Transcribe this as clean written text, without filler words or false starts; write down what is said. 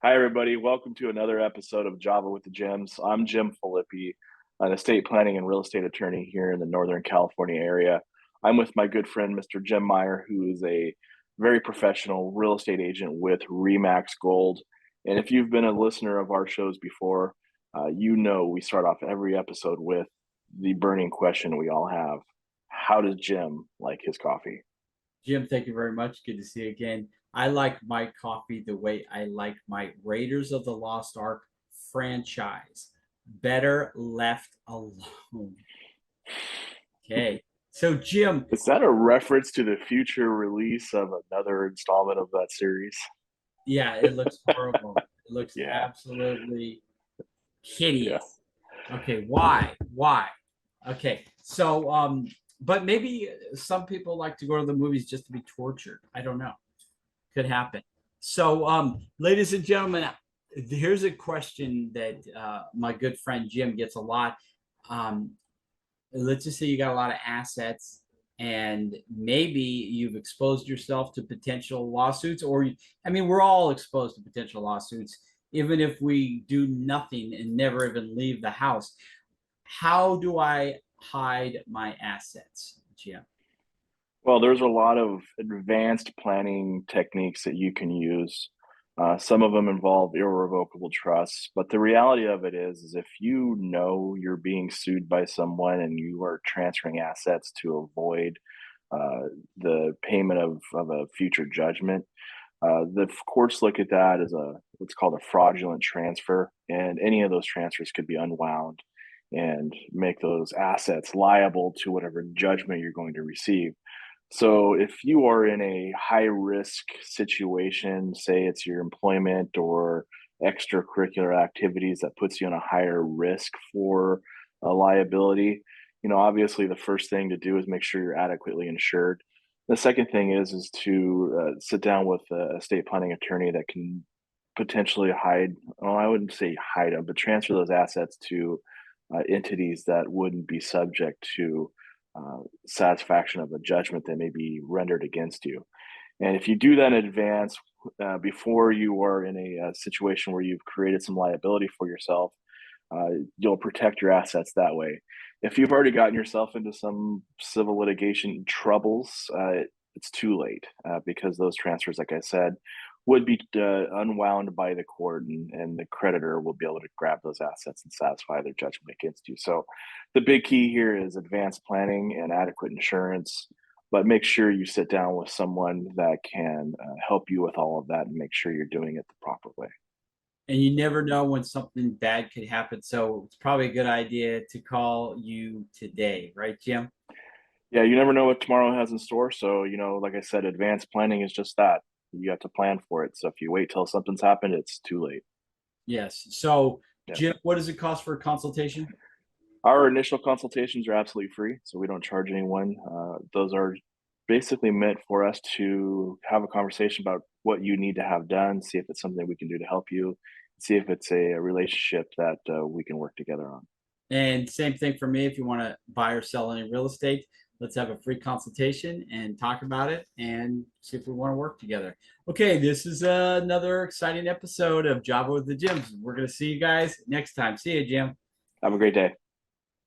Hi, everybody. Welcome to another episode of Java with the Gems. I'm Jim Filippi, an estate planning and real estate attorney here in the Northern California area. I'm with my good friend, Mr. Jim Meyer, who is a very professional real estate agent with Remax Gold. And if you've been a listener of our shows before, you know we start off every episode with the burning question we all have. How does Jim like his coffee? Jim, thank you very much. Good to see you again. I like my coffee the way I like my Raiders of the Lost Ark franchise. Better left alone. Okay. So, Jim, Is that a reference to the future release of another installment of that series? yeah, it looks horrible. It looks Yeah, absolutely yeah. hideous. Okay, why? Why? Okay, so but maybe some people like to go to the movies just to be tortured. I don't know. Could happen. So, ladies and gentlemen, here's a question that my good friend Jim gets a lot. Um, let's just say you got a lot of assets and maybe you've exposed yourself to potential lawsuits, I mean, we're all exposed to potential lawsuits, even if we do nothing and never even leave the house. How do I hide my assets, Jim? Well, there's a lot of advanced planning techniques that you can use. Some of them involve irrevocable trusts, but the reality of it is if you know you're being sued by someone and you are transferring assets to avoid the payment of a future judgment, the courts look at that as a what's called a fraudulent transfer, and any of those transfers could be unwound and make those assets liable to whatever judgment you're going to receive. So if you are in a high risk situation, say it's your employment or extracurricular activities that puts you in a higher risk for a liability, obviously the first thing to do is make sure you're adequately insured. The second thing is to sit down with a estate planning attorney that can potentially hide, well, I wouldn't say hide them, but transfer those assets to entities that wouldn't be subject to satisfaction of a judgment that may be rendered against you. And if you do that in advance, before you are in a situation where you've created some liability for yourself, you'll protect your assets that way. If you've already gotten yourself into some civil litigation troubles, it's too late because those transfers, like I said, would be unwound by the court, and the creditor will be able to grab those assets and satisfy their judgment against you. So, the big key here is advanced planning and adequate insurance, but make sure you sit down with someone that can help you with all of that and make sure you're doing it the proper way. And you never know when something bad could happen. So it's probably a good idea to call you today, right, Jim? Yeah, you never know what tomorrow has in store. So, like I said, advanced planning is just that. You have to plan for it. So if you wait till something's happened, it's too late. Yes. So, Yeah. Jim, what does it cost for a consultation? Our initial consultations are absolutely free, so we don't charge anyone. Those are basically meant for us to have a conversation about what you need to have done, see if it's something we can do to help you, see if it's a relationship that we can work together on. And same thing for me. If you want to buy or sell any real estate, let's have a free consultation and talk about it and see if we want to work together. Okay, this is another exciting episode of Java with the Gyms. We're going to see you guys next time. See you, Jim. Have a great day.